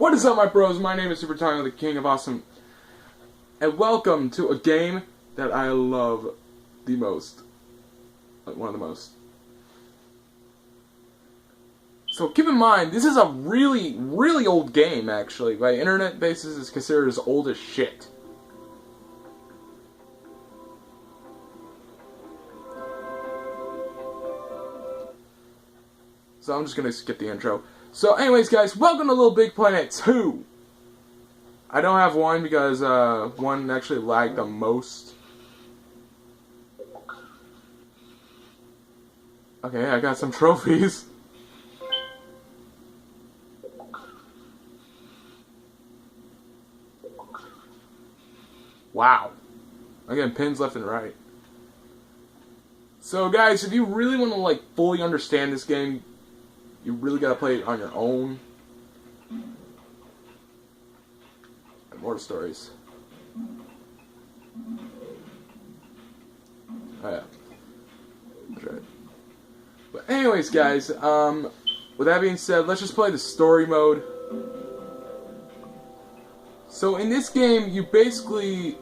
What is up, my bros? My name is Super Tongo, the King of Awesome, and welcome to a game that I love the most. Like, one of the most. So keep in mind, this is a really, really old game, actually. By internet basis, it's considered as old as shit. So I'm just gonna skip the intro. So anyways, guys, welcome to Little Big Planet 2! I don't have 1 because 1 actually lagged the most. Okay, I got some trophies. Wow. I'm getting pins left and right. So guys, if you really want to like fully understand this game, you really gotta play it on your own. And more stories. Oh yeah. That's right. But anyways, guys, with that being said, let's just play the story mode. So in this game, you basically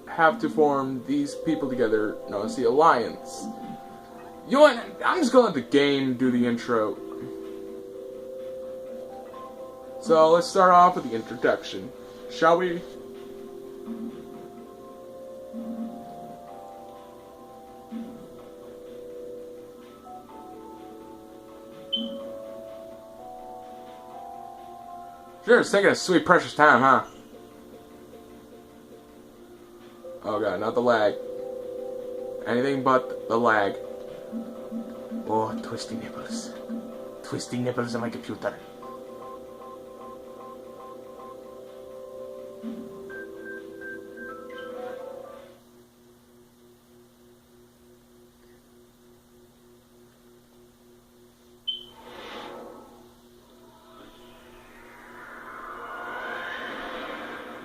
have to form these people together, known as the Alliance. You know what? I'm just gonna let the game do the intro. So let's start off with the introduction, shall we? Sure, it's taking a sweet precious time, huh? Oh god, not the lag. Anything but the lag. Oh, twisty nipples. Twisty nipples on my computer.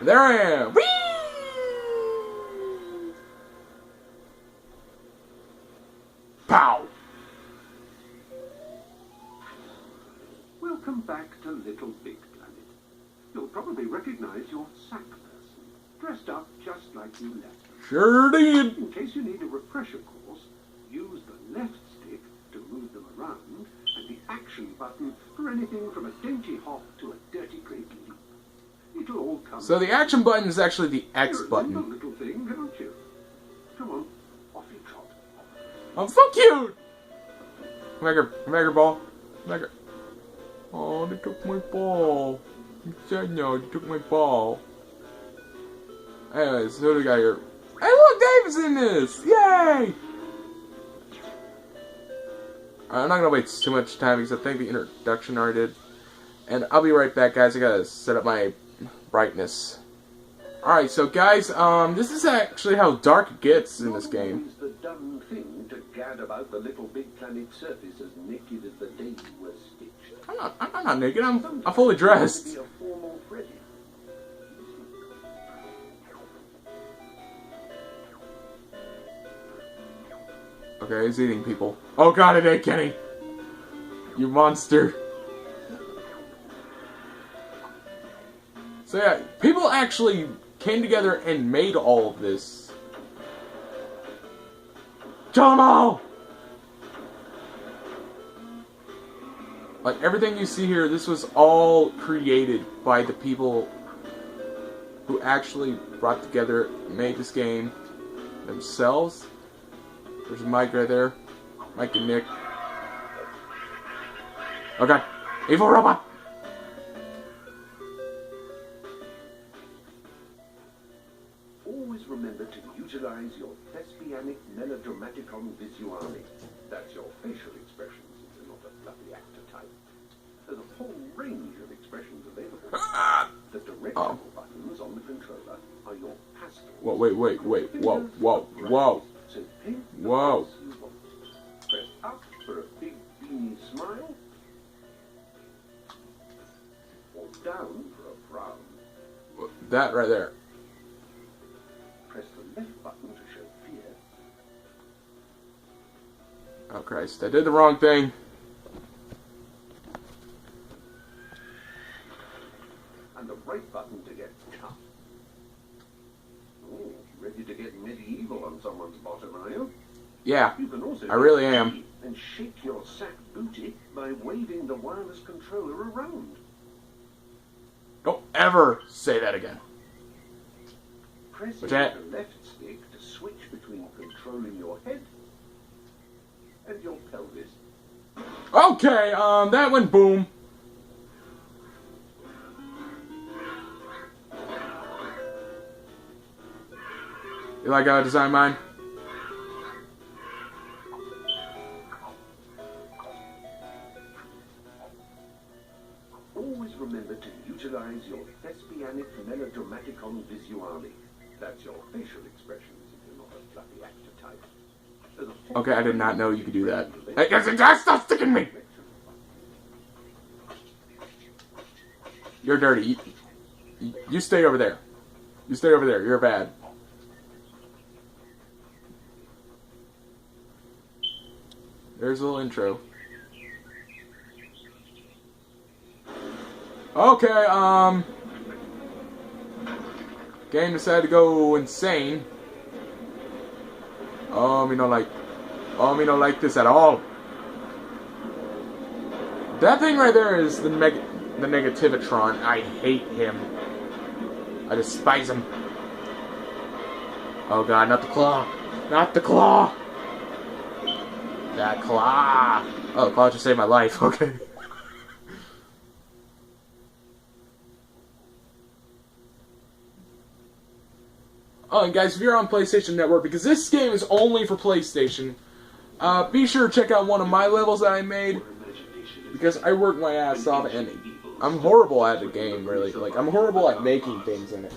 There I am! Whee! Pow! Welcome back to Little Big Planet. You'll probably recognize your sack person, dressed up just like you left. Sure did! In case you need a refresher course, use the left stick to move them around, and the action button for anything from a dainty hop to a dirty great leap. It'll all come. So the action button is actually the X button. You remember little thing, don't you? Come on, off you trot. I'm so cute! Come here, ball. Come here. Oh, they took my ball. You said no, they took my ball. Anyways, who do we got here? Hey, look, Dave is in this! Yay! I'm not gonna waste too much time because I think the introduction already did. And I'll be right back, guys. I gotta set up my brightness. Alright, so guys, this is actually how dark it gets in this game. The dumb thing to gad about the Little Big Planet surface as naked as the day you were stitched. I'm not naked, I'm fully dressed. Be a formal Freddy. Okay, he's eating people. Oh god, it ate Kenny! You monster. So yeah, people actually came together and made all of this. Kill them all! Like, everything you see here, this was all created by the people who actually brought together, made this game themselves. There's Mike right there. Mike and Nick. Okay. Evil robot! Always remember to utilize your thespianic melodramaticon visuale. That's your facial expressions if you're not a fluffy actor type. There's a whole range of expressions available. The directional buttons on the controller are your pastel. Whoa, wait, whoa. So pick the Whoa. ones you want. Press up for a big beamy smile, or down for a frown. That right there. Press the left button to show fear. Oh Christ, I did the wrong thing. and the right button to get tough. Oh, ready to get medieval on someone's bottom, are you? Yeah, You can also I really am. and shake your sack booty by waving the wireless controller around. Don't ever say that again. Pressing that? the left stick to switch between controlling your head and your pelvis. Okay, that went boom. You like how I designed mine? Always remember to utilize your thespianic melodramaticon visuale. That's your facial expressions if you're not a fluffy actor type. There's a whole Okay, I did not know you could do that. Hey, guys, stop sticking me! You're dirty. You stay over there. You stay over there. You're bad. There's a little intro. Okay, game decided to go insane. Me don't like this at all. That thing right there is the Negativatron. I hate him. I despise him. Oh god, not the claw. Not the claw. That claw. Oh, the claw just saved my life. Okay. Oh, and guys, if you're on PlayStation Network, because this game is only for PlayStation, be sure to check out one of my levels that I made, because I worked my ass off, and I'm horrible at the game, really. Like, I'm horrible at making things in it.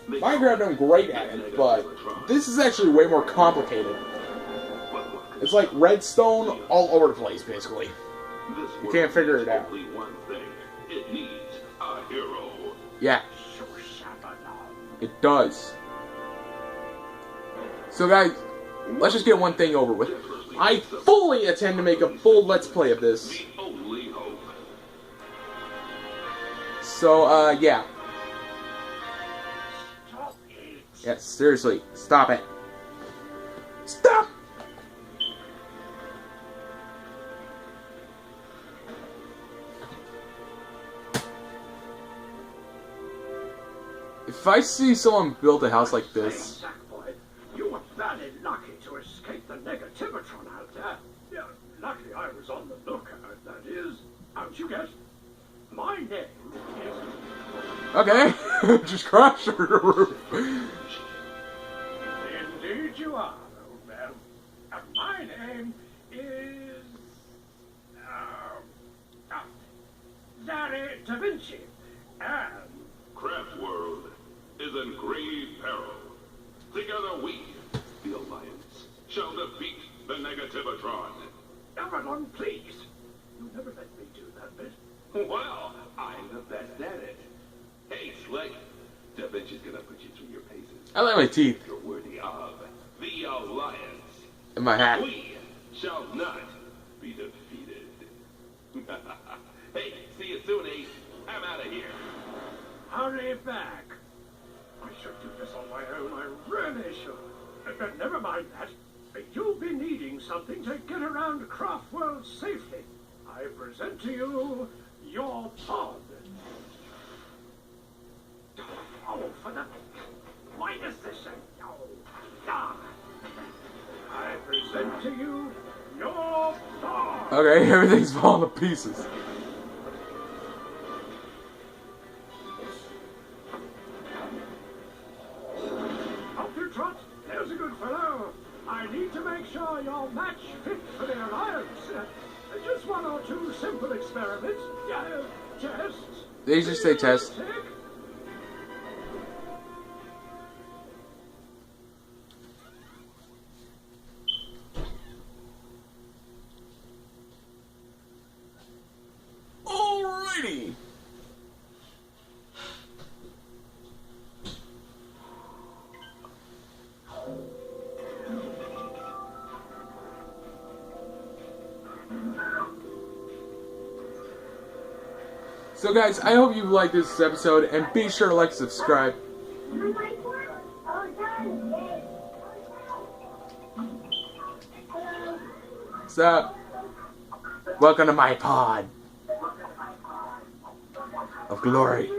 Minecraft, I'm great at it, but this is actually way more complicated. It's like redstone all over the place, basically. You can't figure it out. Yeah. It does. So guys, let's just get one thing over with. I fully intend to make a full Let's Play of this. So, yeah. Yeah, seriously, stop it. Stop! If I see someone build a house like this... You were very lucky to escape the Negativatron out there. Yeah, luckily I was on the lookout, that is. How'd you guess? My name is... Okay, just crash through the roof. Indeed you are, old man. And my name is... Larry Da Vinci. And... Craft World is in grave peril. Together we, the Alliance, shall defeat the Negativatron. Avalon, please. You never let me do that bit. Well, I'm the best at it. Hey, Slick. Da Vinci's gonna put you through your paces. I like my teeth. You're worthy of the Alliance. In my hat. We shall not be defeated. Hey, see you soon, Ace. I'm out of here. Hurry back. I should do this on my own, I really should. But never mind that. You'll be needing something to get around Craft World safely. I present to you your pod. Oh, for the... Why is this a... Oh, ah. I present to you your pod. Okay, everything's falling to pieces. There's a good fellow. I need to make sure you're match fit for the Alliance. Just one or two simple experiments. Tests. They just say test. Alrighty. So guys, I hope you liked this episode, and be sure to like, subscribe. What's up? Welcome to my pod of glory.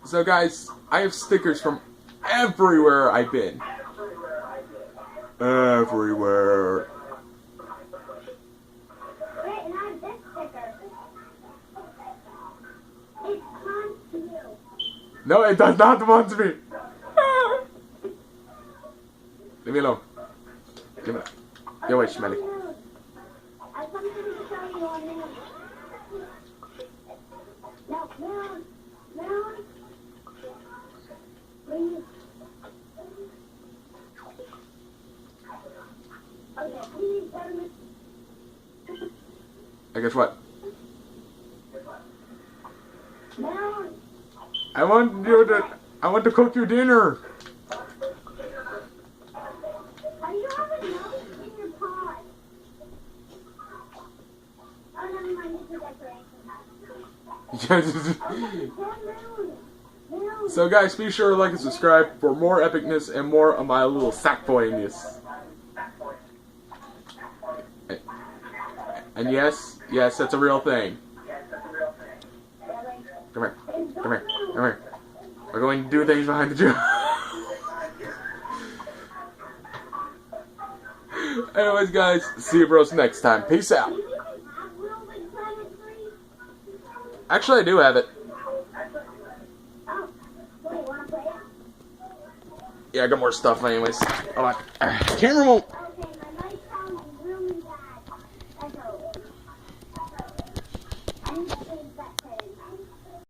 So guys, I have stickers from everywhere I've been. Everywhere. Wait, and I have this sticker. It taunts you. No, it does not want to be. Leave me alone. Give me that. Go away, Schmelly. I have something to show you on Moon. No, Moon. Moon. Please. Okay, please go to Moon. I guess what? Moon. I want to cook you dinner. Are you having milk in your pot? Oh, never mind, it's a decoration. Moon. So guys, be sure to like and subscribe for more epicness and more of my little sackboyness. And yes, that's a real thing. Come here, come here, come here. We're going to do things behind the joke. Anyways, guys, see you bros next time. Peace out. Actually, I do have it. Yeah, I got more stuff anyways. Hold on. Camera won't. Okay, my light sounds really bad. Echo. I need to change that.